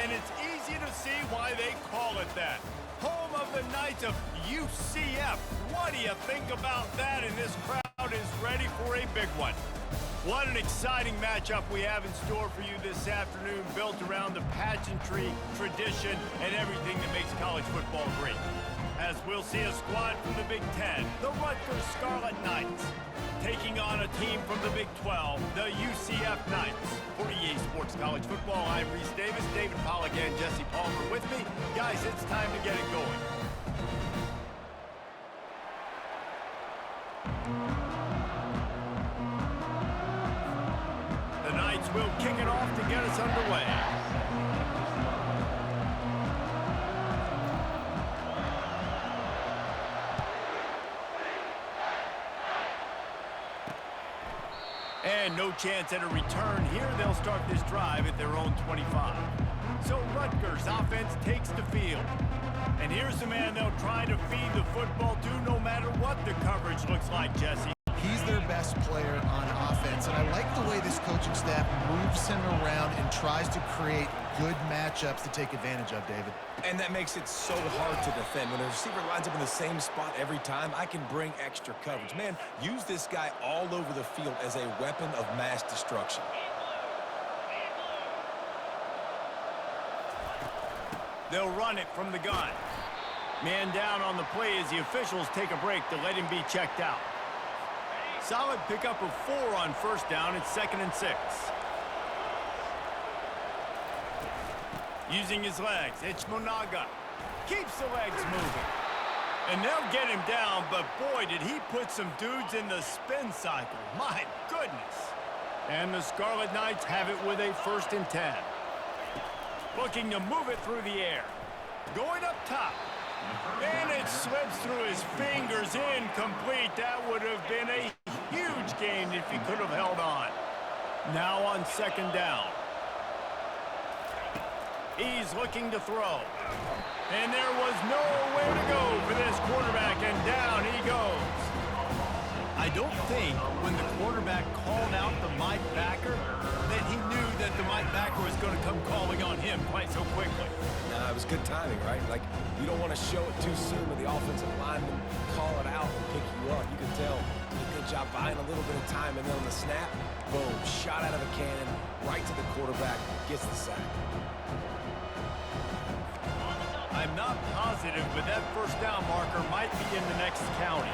and it's easy to see why they call it that. Home of the Knights of UCF. What do you think about that? And this crowd is ready for a big one. What an exciting matchup we have in store for you this afternoon, built around the pageantry, tradition, and everything that makes college football great. As we'll see a squad from the Big Ten, the Rutgers Scarlet Knights, taking on a team from the Big 12, the UCF Knights. For EA Sports College Football, I'm Reese Davis, David Pollack, and Jesse Palmer with me. Guys, it's time to get it going. The Knights will kick it off to get us underway. And no chance at a return here. They'll start this drive at their own 25. So Rutgers offense takes the field. And here's the man they'll try to feed the football to no matter what the coverage looks like, Jesse. He's their best player on offense, and I like the way this coaching staff moves him around and tries to create good matchups to take advantage of, David. And that makes it so hard to defend. When a receiver lines up in the same spot every time, I can bring extra coverage. Man, use this guy all over the field as a weapon of mass destruction. They'll run it from the gun. Man down on the play as the officials take a break to let him be checked out. Solid pickup of 4 on first down. It's 2nd and 6. Using his legs, it's Monaga. Keeps the legs moving. And they'll get him down, but boy, did he put some dudes in the spin cycle. My goodness. And the Scarlet Knights have it with a 1st and 10. Looking to move it through the air. Going up top. And it slips through his fingers, incomplete. That would have been a huge gain if he could have held on. Now on 2nd down. He's looking to throw. And there was nowhere to go for this quarterback, and down he goes. I don't think when the quarterback called out the Mike backer that he knew that the Mike backer was going to come calling on him quite so quickly. Nah, it was good timing, right? Like, you don't want to show it too soon when the offensive lineman call it out and pick you up. You can tell he did a good job buying a little bit of time, and then on the snap, boom, shot out of a cannon, right to the quarterback, gets the sack. I'm not positive, but that 1st down marker might be in the next county.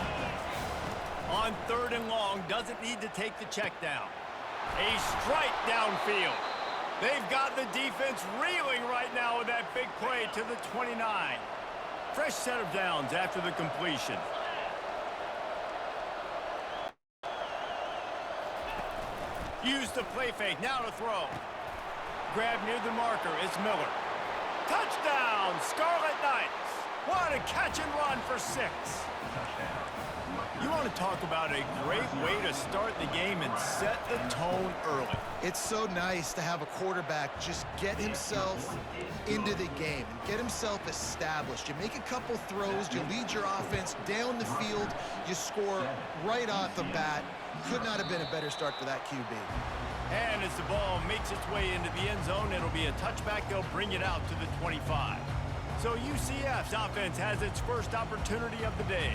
On 3rd and long, doesn't need to take the check down. A strike downfield. They've got the defense reeling right now with that big play to the 29. Fresh set of downs after the completion. Use the play fake, now to throw. Grab near the marker, it's Miller. Touchdown, Scarlet Knights. What a catch and run for 6. You want to talk about a great way to start the game and set the tone early. It's so nice to have a quarterback just get himself into the game and get himself established. You make a couple throws, you lead your offense down the field, you score right off the bat. Could not have been a better start for that QB. And as the ball makes its way into the end zone, it'll be a touchback. They'll bring it out to the 25. So UCF's offense has its first opportunity of the day.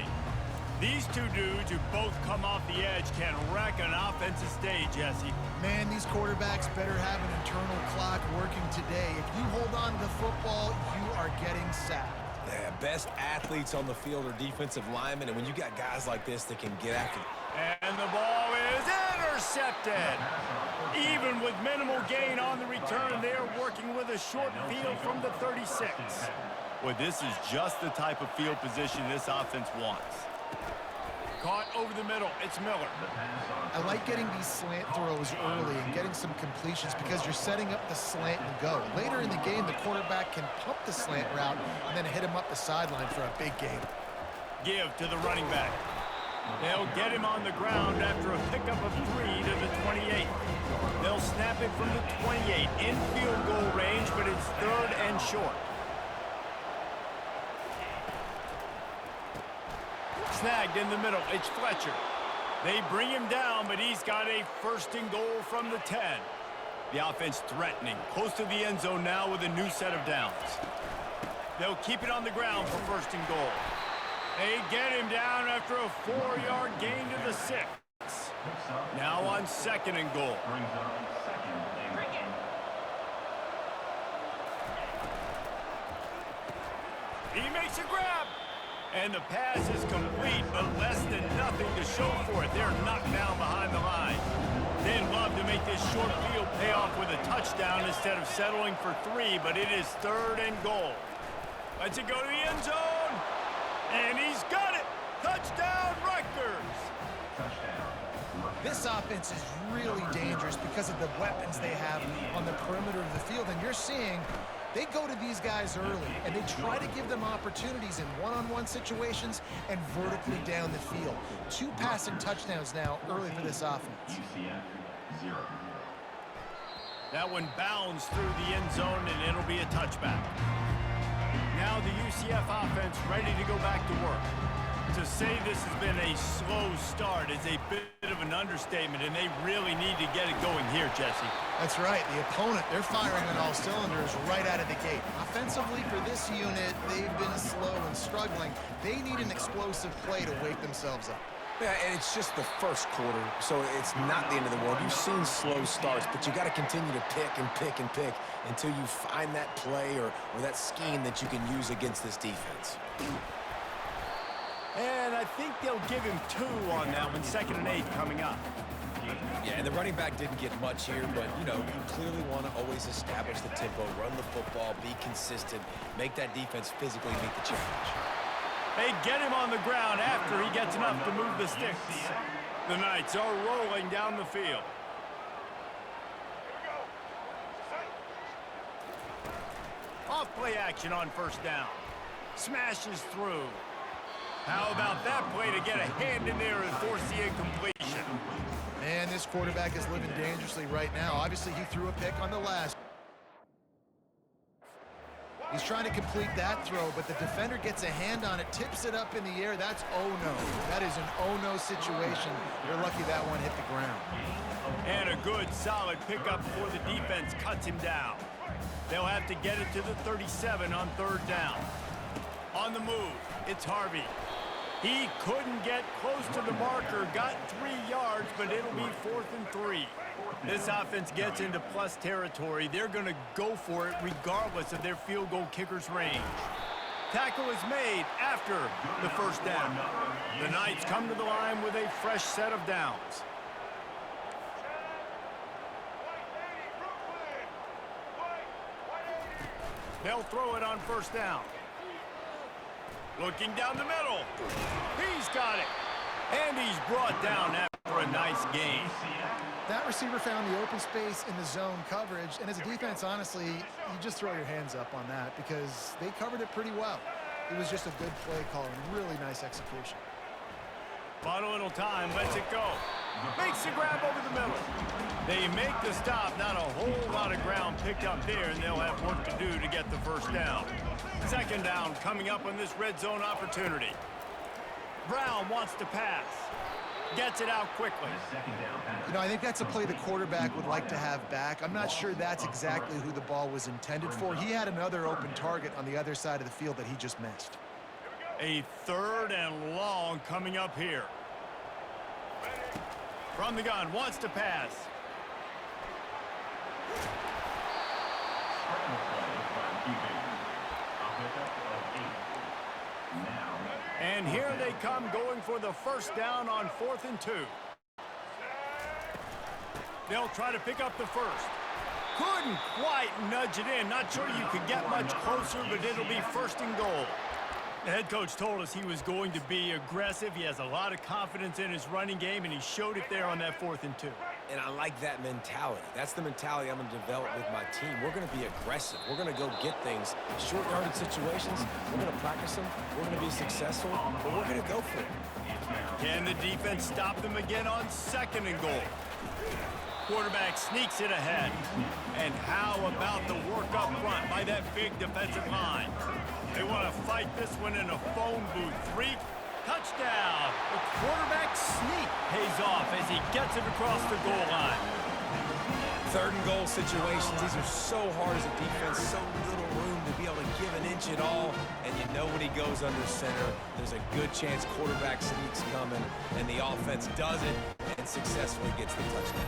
These two dudes who both come off the edge can wreck an offensive stage, Jesse. Man, these quarterbacks better have an internal clock working today. If you hold on to the football, you are getting sacked. Yeah, best athletes on the field are defensive linemen, and when you got guys like this that can get after it. And the ball is intercepted. Even with minimal gain on the return, they're working with a short field from the 36. Well, this is just the type of field position this offense wants. Caught over the middle, it's Miller. I like getting these slant throws early and getting some completions because you're setting up the slant and go. Later in the game, the quarterback can pump the slant route and then hit him up the sideline for a big gain. Give to the running back. They'll get him on the ground after a pickup of 3 to the 28. They'll snap it from the 28 in field goal range, but it's 3rd and short. Snagged in the middle, it's Fletcher. They bring him down, but he's got a 1st and goal from the 10. The offense threatening, close to the end zone now with a new set of downs. They'll keep it on the ground for first and goal. They get him down after a 4-yard gain to the 6. Now on second and goal. He makes a grab. And the pass is complete, but less than nothing to show for it. They're knocked down behind the line. They'd love to make this short field pay off with a touchdown instead of settling for 3, but it is third and goal. Let's it go to the end zone. And he's got it. Touchdown, Rutgers. This offense is really dangerous because of the weapons they have on the perimeter of the field. And you're seeing they go to these guys early, and they try to give them opportunities in one-on-one situations and vertically down the field. 2 passing touchdowns now early for this offense. That one bounds through the end zone, and it'll be a touchback. Now the UCF offense ready to go back to work. To say this has been a slow start is a bit of an understatement, and they really need to get it going here, Jesse. That's right. The opponent, they're firing on all cylinders right out of the gate. Offensively for this unit, they've been slow and struggling. They need an explosive play to wake themselves up. Yeah, and it's just the first quarter, so it's not the end of the world. You've seen slow starts, but you got to continue to pick and pick and pick until you find that play or that scheme that you can use against this defense. And I think they'll give him 2 on that one, 2nd and 8 coming up. Yeah, and the running back didn't get much here, but, you know, you clearly want to always establish the tempo, run the football, be consistent, make that defense physically meet the challenge. They get him on the ground after he gets enough to move the sticks. The Knights are rolling down the field. Off play action on first down. Smashes through. How about that play to get a hand in there and force the incompletion? Man, this quarterback is living dangerously right now. Obviously, he threw a pick on the last. He's trying to complete that throw, but the defender gets a hand on it, tips it up in the air. That's oh-no. That is an oh-no situation. You're lucky that one hit the ground. And a good, solid pickup before the defense cuts him down. They'll have to get it to the 37 on third down. On the move, it's Harvey. He couldn't get close to the marker, got 3 yards, but it'll be 4th and 3. This offense gets into plus territory. They're going to go for it regardless of their field goal kicker's range. Tackle is made after the first down. The Knights come to the line with a fresh set of downs. They'll throw it on first down. Looking down the middle. He's got it. And he's brought down after a nice gain. That receiver found the open space in the zone coverage, and as a defense, honestly, you just throw your hands up on that because they covered it pretty well. It was just a good play call and really nice execution. Bought a little time, lets it go. Makes the grab over the middle. They make the stop, not a whole lot of ground picked up there, and they'll have work to do to get the first down. Second down coming up on this red zone opportunity. Brown wants to pass. Gets it out quickly. You know, I think that's a play the quarterback would like to have back. I'm not sure that's exactly who the ball was intended for. He had another open target on the other side of the field that he just missed. A third and long coming up here. From the gun, wants to pass. And here they come going for the first down on 4th and 2. They'll try to pick up the first. Couldn't quite nudge it in. Not sure you could get much closer, but it'll be 1st and goal. The head coach told us he was going to be aggressive. He has a lot of confidence in his running game, and he showed it there on that 4th and 2. And I like that mentality. That's the mentality I'm going to develop with my team. We're going to be aggressive. We're going to go get things. Short yardage situations, we're going to practice them. We're going to be successful, but we're going to go for it. Can the defense stop them again on 2nd and goal? Quarterback sneaks it ahead. And how about the work up front by that big defensive line? They want to fight this one in a phone booth. 3, touchdown. The quarterback sneak pays off as he gets it across the goal line. Third and goal situations, these are so hard as a defense, so little room to be able to give an inch at all, and you know when he goes under center, there's a good chance quarterback sneak's coming, and the offense does it and successfully gets the touchdown.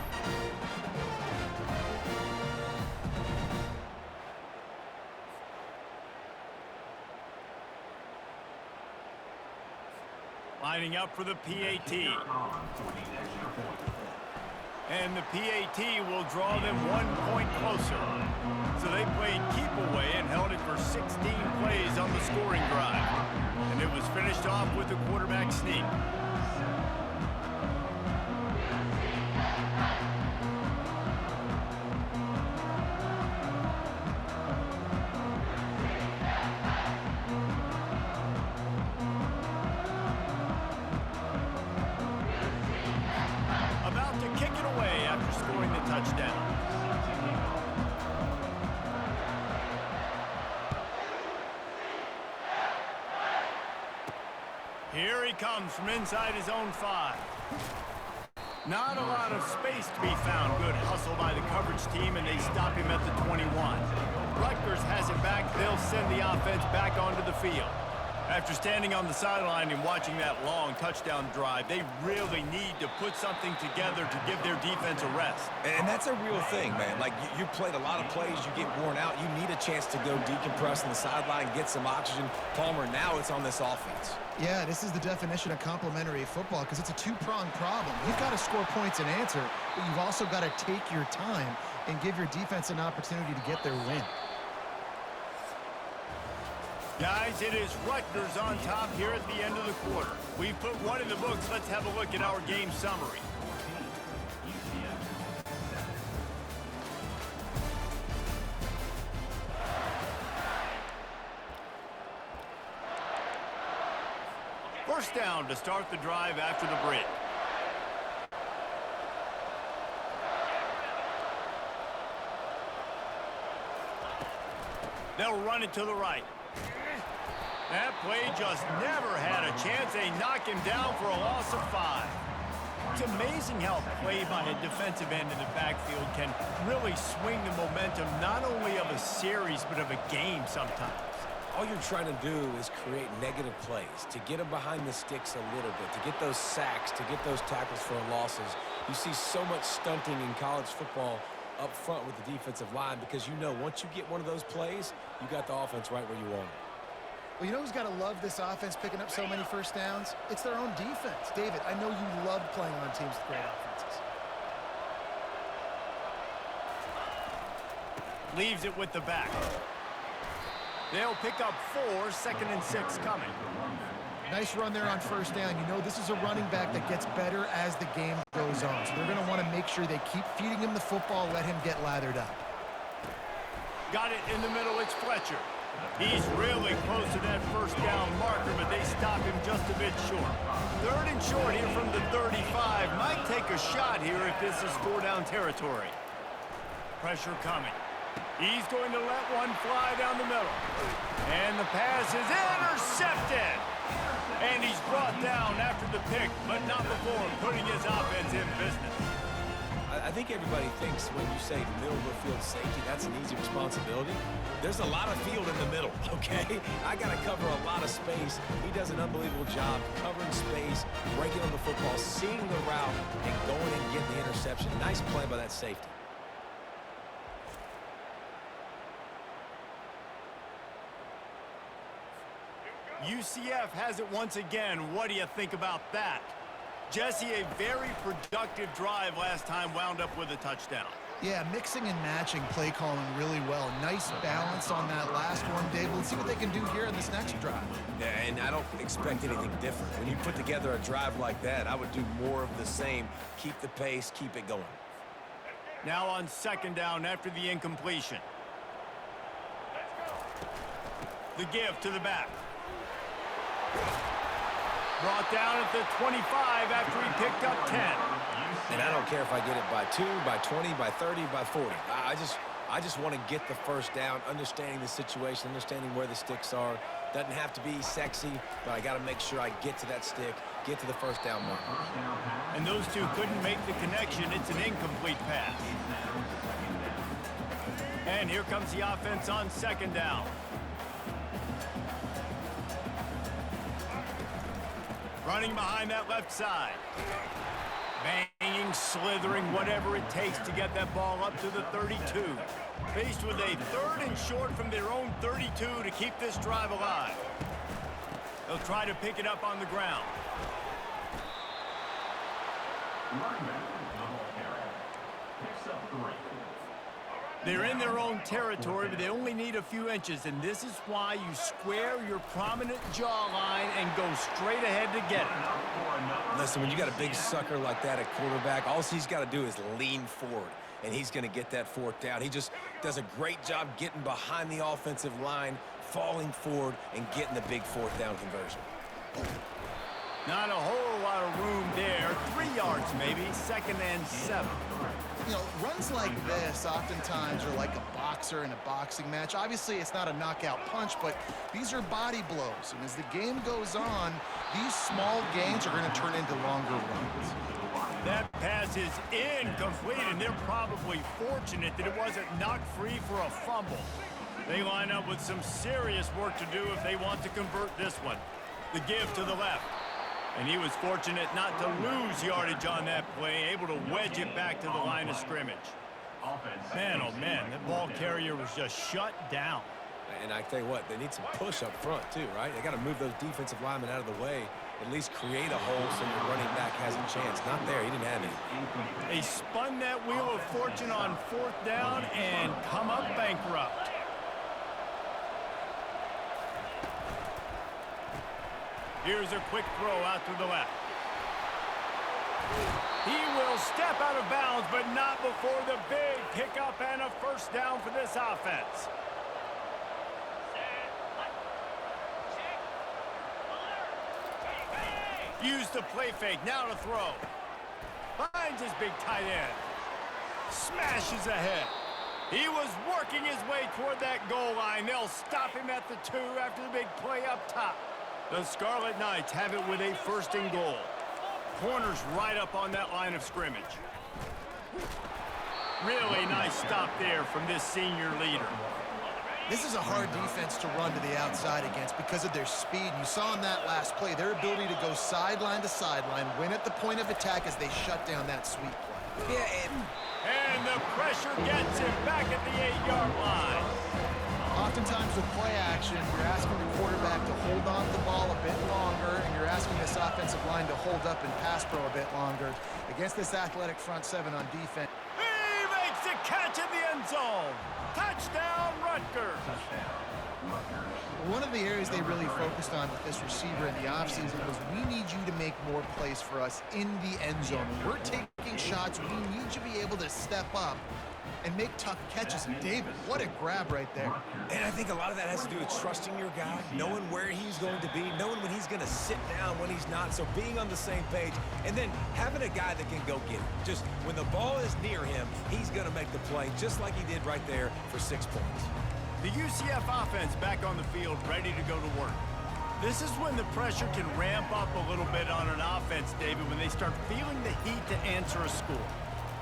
Lining up for the PAT. And the PAT will draw them 1 point closer. So they played keep away and held it for 16 plays on the scoring drive. And it was finished off with a quarterback sneak. Here he comes from inside his own 5. Not a lot of space to be found. Good hustle by the coverage team, and they stop him at the 21. Rutgers has it back. They'll send the offense back onto the field. After standing on the sideline and watching that long touchdown drive, they really need to put something together to give their defense a rest. And that's a real thing, man. Like, you played a lot of plays, you get worn out, you need a chance to go decompress on the sideline, get some oxygen. Palmer, now it's on this offense. Yeah, this is the definition of complementary football because it's a two-pronged problem. You've got to score points and answer, but you've also got to take your time and give your defense an opportunity to get their win. Guys, it is Rutgers on top here at the end of the quarter. We've put one in the books. Let's have a look at our game summary. First down to start the drive after the break. They'll run it to the right. That play just never had a chance. They knock him down for a loss of 5. It's amazing how play by a defensive end in the backfield can really swing the momentum not only of a series but of a game sometimes. All you're trying to do is create negative plays, to get them behind the sticks a little bit, to get those sacks, to get those tackles for losses. You see so much stunting in college football up front with the defensive line because you know once you get one of those plays, you got the offense right where you want it. Well, you know who's got to love this offense picking up so many first downs? It's their own defense. David, I know you love playing on teams with great offenses. Leaves it with the back. They'll pick up 4, 2nd and 6 coming. Nice run there on first down. You know this is a running back that gets better as the game goes on. So they're going to want to make sure they keep feeding him the football, let him get lathered up. Got it in the middle. It's Fletcher. He's really close to that first down marker, but they stop him just a bit short. 3rd and short here from the 35. Might take a shot here if this is 4-down territory. Pressure coming. He's going to let one fly down the middle. And the pass is intercepted. And he's brought down after the pick, but not before putting his offense in business. I think everybody thinks when you say middle of the field safety, that's an easy responsibility. There's a lot of field in the middle, okay? I got to cover a lot of space. He does an unbelievable job covering space, breaking on the football, seeing the route, and going and getting the interception. Nice play by that safety. UCF has it once again. What do you think about that? Jesse, a very productive drive last time, wound up with a touchdown. Yeah, mixing and matching play calling really well. Nice balance on that last one, Dave. Let's see what they can do here in this next drive. Yeah, and I don't expect anything different. When you put together a drive like that, I would do more of the same. Keep the pace, keep it going. Now on 2nd down after the incompletion. The give to the back. Brought down at the 25 after he picked up 10. And I don't care if I get it by 2, by 20, by 30, by 40. I just want to get the first down, understanding the situation, understanding where the sticks are. Doesn't have to be sexy, but I got to make sure I get to that stick, get to the first down mark. And those two couldn't make the connection. It's an incomplete pass. And here comes the offense on second down. Running behind that left side. Banging, slithering, whatever it takes to get that ball up to the 32. Faced with a 3rd and short from their own 32 to keep this drive alive. They'll try to pick it up on the ground. They're in their own territory, but they only need a few inches, and this is why you square your prominent jawline and go straight ahead to get it. Listen, when you got a big sucker like that at quarterback, all he's got to do is lean forward, and he's going to get that 4th down. He just does a great job getting behind the offensive line, falling forward, and getting the big 4th down conversion. Not a whole lot of room there. 3 yards maybe, 2nd and 7. You know, runs like this oftentimes are like a boxer in a boxing match. Obviously, it's not a knockout punch, but these are body blows. And as the game goes on, these small gains are going to turn into longer runs. That pass is incomplete, and they're probably fortunate that it wasn't knocked free for a fumble. They line up with some serious work to do if they want to convert this one. The give to the left. And he was fortunate not to lose yardage on that play, able to wedge it back to the line of scrimmage. Man, oh man, that ball carrier was just shut down. And I tell you what, they need some push up front too, right? They got to move those defensive linemen out of the way, at least create a hole so your running back has a chance. Not there, he didn't have any. They spun that wheel of fortune on 4th down and come up bankrupt. Here's a quick throw out to the left. He will step out of bounds, but not before the big pickup and a 1st down for this offense. Use the play fake, now to throw. Finds his big tight end. Smashes ahead. He was working his way toward that goal line. They'll stop him at the 2 after the big play up top. The Scarlet Knights have it with a 1st and goal. Corners right up on that line of scrimmage. Really nice stop there from this senior leader. This is a hard defense to run to the outside against because of their speed. You saw in that last play their ability to go sideline to sideline, win at the point of attack as they shut down that sweep play. Yeah, and the pressure gets him back at the 8-yard line. Oftentimes with play action, you're asking the quarterback to hold on to the ball a bit longer, and you're asking this offensive line to hold up and pass pro a bit longer. Against this athletic front 7 on defense. He makes the catch in the end zone. Touchdown, Rutgers. One of the areas they really focused on with this receiver in the offseason was we need you to make more plays for us in the end zone. When we're taking shots, we need you to be able to step up and make tough catches. And David, what a grab right there. and I think a lot of that has to do with trusting your guy, knowing where he's going to be, knowing when he's going to sit down, when he's not, so being on the same page, and then having a guy that can go get it. Just when the ball is near him, he's going to make the play, just like he did right there for 6 points. The UCF offense back on the field, ready to go to work. This is when the pressure can ramp up a little bit on an offense, David, when they start feeling the heat to answer a score.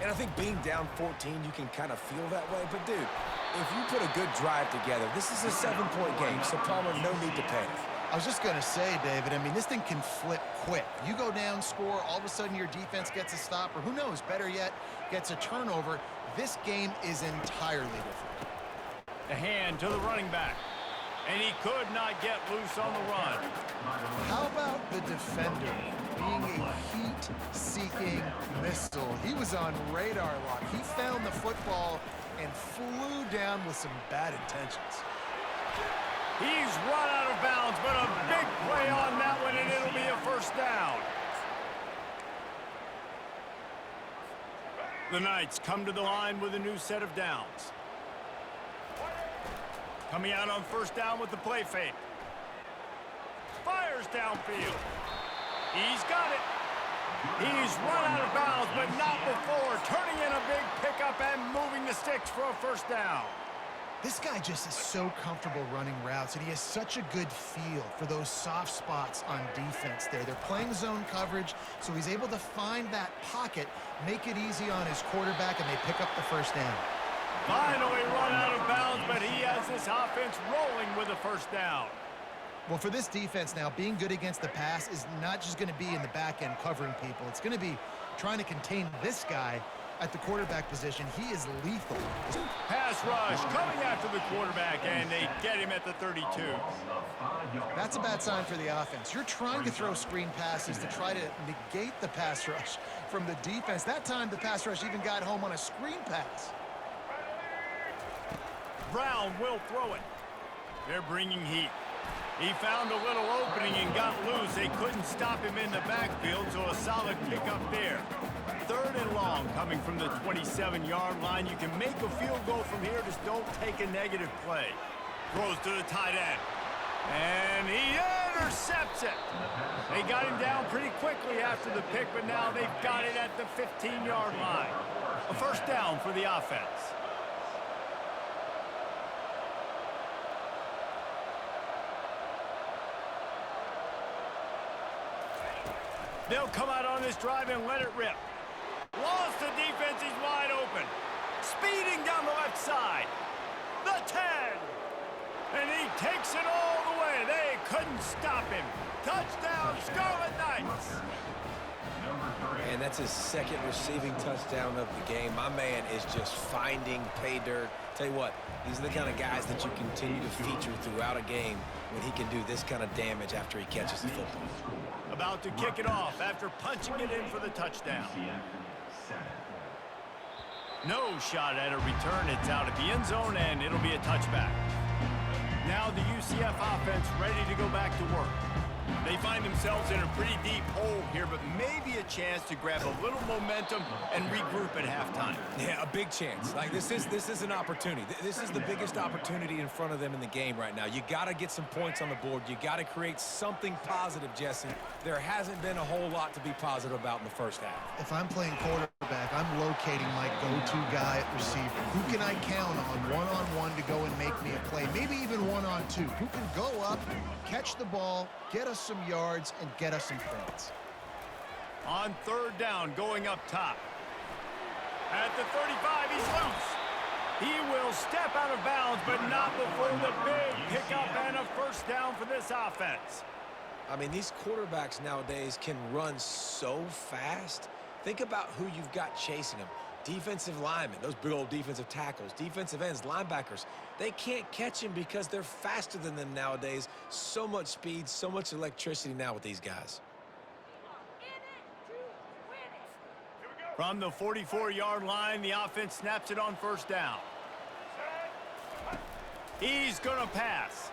And I think being down 14, you can kind of feel that way. But, dude, if you put a good drive together, this is a 7-point game, so Palmer, no need to panic. I was just going to say, David, I mean, this thing can flip quick. You go down, score, all of a sudden your defense gets a stop, or who knows, better yet, gets a turnover. This game is entirely different. The hand to the running back. And he could not get loose on the run. How about the defender being a heat-seeking missile? He was on radar lock. He found the football and flew down with some bad intentions. He's run out of bounds, but a big play on that one, and it'll be a first down. The Knights come to the line with a new set of downs. Coming out on first down with the play fake. Fires downfield. He's got it. He's run out of bounds, but not before turning in a big pickup and moving the sticks for a first down. This guy just is so comfortable running routes, and he has such a good feel for those soft spots on defense there. They're playing zone coverage, so he's able to find that pocket, make it easy on his quarterback, and they pick up the first down. Finally run out of bounds, but he has this offense rolling with a first down. Well, for this defense now, being good against the pass is not just going to be in the back end covering people. It's going to be trying to contain this guy at the quarterback position. He is lethal. Pass rush coming after the quarterback, and they get him at the 32. That's a bad sign for the offense. You're trying to throw screen passes to try to negate the pass rush from the defense. That time, the pass rush even got home on a screen pass. Brown will throw it. They're bringing heat. He found a little opening and got loose. They couldn't stop him in the backfield, so a solid pickup there. 3rd and long coming from the 27-yard line. You can make a field goal from here, just don't take a negative play. Throws to the tight end. And he intercepts it. They got him down pretty quickly after the pick, but now they've got it at the 15-yard line. A first down for the offense. They'll come out on this drive and let it rip. Lost the defense, he's wide open. Speeding down the left side. The 10. And he takes it all the way. They couldn't stop him. Touchdown, Scarlet Knights. And that's his 2nd receiving touchdown of the game. My man is just finding pay dirt. Tell you what, these are the kind of guys that you continue to feature throughout a game when he can do this kind of damage after he catches the football. About to kick it off after punching it in for the touchdown. No shot at a return. It's out at the end zone, and it'll be a touchback. Now the UCF offense ready to go back to work. They find themselves in a pretty deep hole here, but maybe a chance to grab a little momentum and regroup at halftime. Yeah, a big chance. Like this is an opportunity. This is the biggest opportunity in front of them in the game right now. You got to get some points on the board. You got to create something positive, Jesse. There hasn't been a whole lot to be positive about in the first half. If I'm playing quarterback, I'm locating my go-to guy at receiver. Who can I count on one-on-one to go and make me a play? Maybe even one-on-two. Who can go up, catch the ball, get us some yards, and get us some points. On 3rd down, going up top. At the 35, he's loose. He will step out of bounds, but not before the big pickup and a first down for this offense. I mean, these quarterbacks nowadays can run so fast. Think about who you've got chasing them. Defensive linemen, those big old defensive tackles, defensive ends, linebackers. They can't catch him because they're faster than them nowadays. So much speed, so much electricity now with these guys. From the 44-yard line, the offense snaps it on first down. He's going to pass,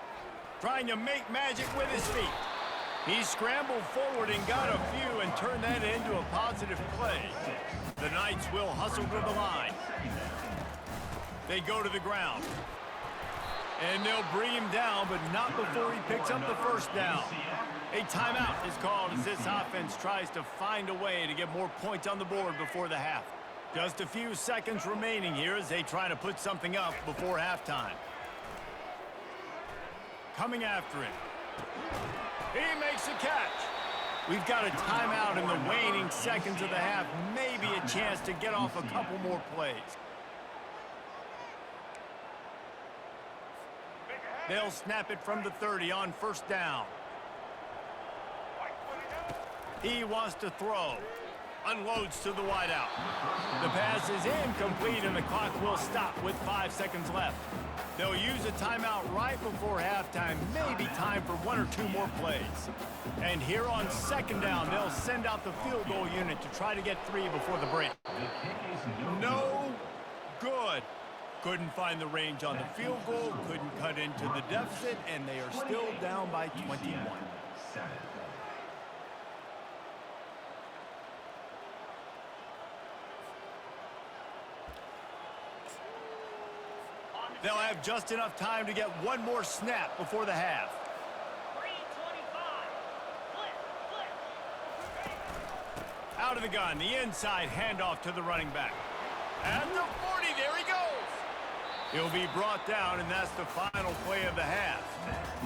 trying to make magic with his feet. He scrambled forward and got a few and turned that into a positive play. The Knights will hustle to the line. They go to the ground. And they'll bring him down, but not before he picks up the first down. A timeout is called as this offense tries to find a way to get more points on the board before the half. Just a few seconds remaining here as they try to put something up before halftime. Coming after it. He makes a catch. We've got a timeout in the waning seconds of the half. Maybe a chance to get off a couple more plays. They'll snap it from the 30 on first down. He wants to throw. Unloads to the wideout. The pass is incomplete and the clock will stop with 5 seconds left. They'll use a timeout right before halftime. Maybe time for 1 or 2 more plays. And here on second down, they'll send out the field goal unit to try to get 3 before the break. No good. Couldn't find the range on the field goal, couldn't cut into the deficit, and they are still down by 21. They'll have just enough time to get 1 more snap before the half. Out of the gun, the inside handoff to the running back. At the 40, there he goes. He'll be brought down, and that's the final play of the half.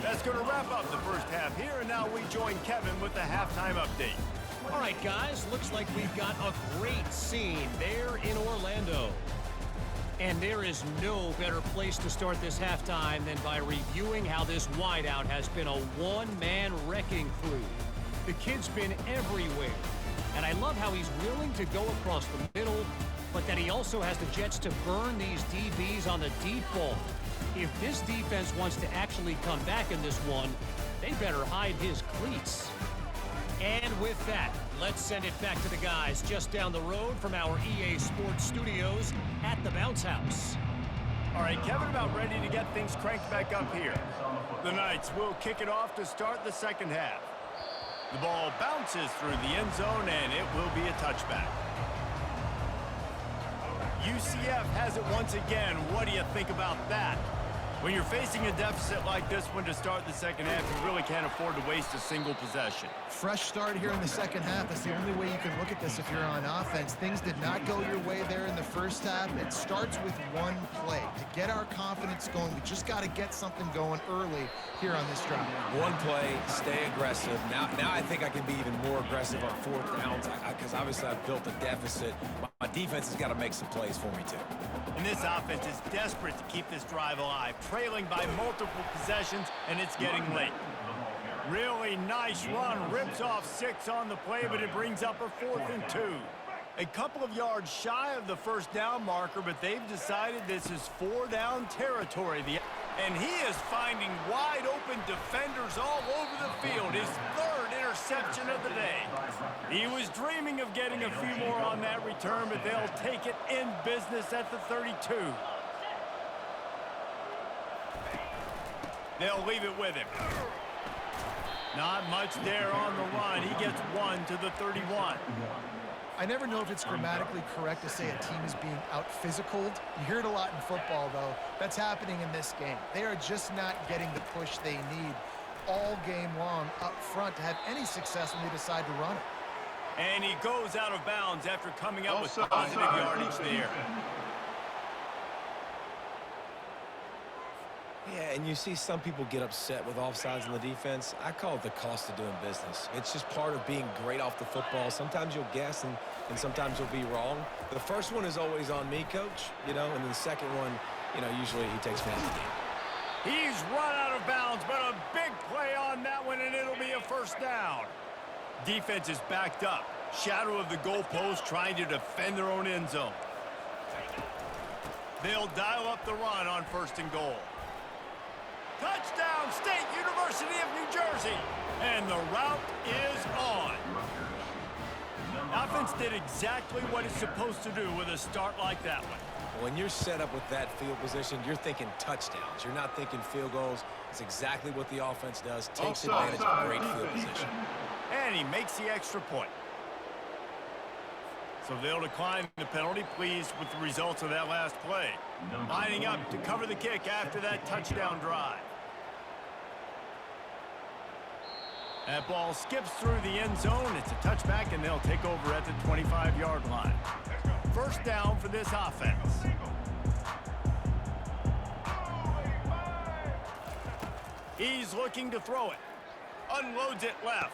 That's going to wrap up the first half here, and now we join Kevin with the halftime update. All right, guys, looks like we've got a great scene there in Orlando. And there is no better place to start this halftime than by reviewing how this wideout has been a one-man wrecking crew. The kid's been everywhere. And I love how he's willing to go across the middle, but that he also has the jets to burn these DBs on the deep ball. If this defense wants to actually come back in this one, they better hide his cleats. And with that, let's send it back to the guys just down the road from our EA Sports Studios at the Bounce House. All right, Kevin, about ready to get things cranked back up here. The Knights will kick it off to start the second half. The ball bounces through the end zone, and it will be a touchback. UCF has it once again. What do you think about that? When you're facing a deficit like this one to start the second half, you really can't afford to waste a single possession. Fresh start here in the second half. That's the only way you can look at this if you're on offense. Things did not go your way there in the first half. It starts with one play. To get our confidence going, we just got to get something going early here on this drive. One play, stay aggressive. Now I think I can be even more aggressive on fourth downs because obviously I've built a deficit. My defense has got to make some plays for me, too. And this offense is desperate to keep this drive alive, trailing by multiple possessions, and it's getting late. Really nice run, rips off 6 on the play, but it brings up a 4th and 2. A couple of yards shy of the first down marker, but they've decided this is 4-down territory. And he is finding wide open defenders all over the field. His 3rd interception of the day. He was dreaming of getting a few more on that return, but they'll take it in business at the 32. They'll leave it with him. Not much there on the run. He gets 1 to the 31. I never know if it's grammatically correct to say a team is being out-physicaled. You hear it a lot in football, though. That's happening in this game. They are just not getting the push they need all game long up front to have any success when they decide to run it. And he goes out of bounds after coming up with positive yardage there. Yeah, and you see some people get upset with offsides in the defense. I call it the cost of doing business. It's just part of being great off the football. Sometimes you'll guess and sometimes you'll be wrong. The first one is always on me, Coach, and then the second one, usually he takes me out of the game. He's run out of bounds, but a big play on that one, and it'll be a first down. Defense is backed up. Shadow of the goalpost trying to defend their own end zone. They'll dial up the run on 1st and goal. Touchdown, State University of New Jersey. And the route is on. Offense did exactly what it's supposed to do with a start like that one. When you're set up with that field position, you're thinking touchdowns. You're not thinking field goals. It's exactly what the offense does. Takes advantage of great field position. And he makes the extra point. So they'll decline the penalty, pleased with the results of that last play. Lining up to cover the kick after that touchdown drive. That ball skips through the end zone. It's a touchback, and they'll take over at the 25-yard line. First down for this offense. He's looking to throw it. Unloads it left.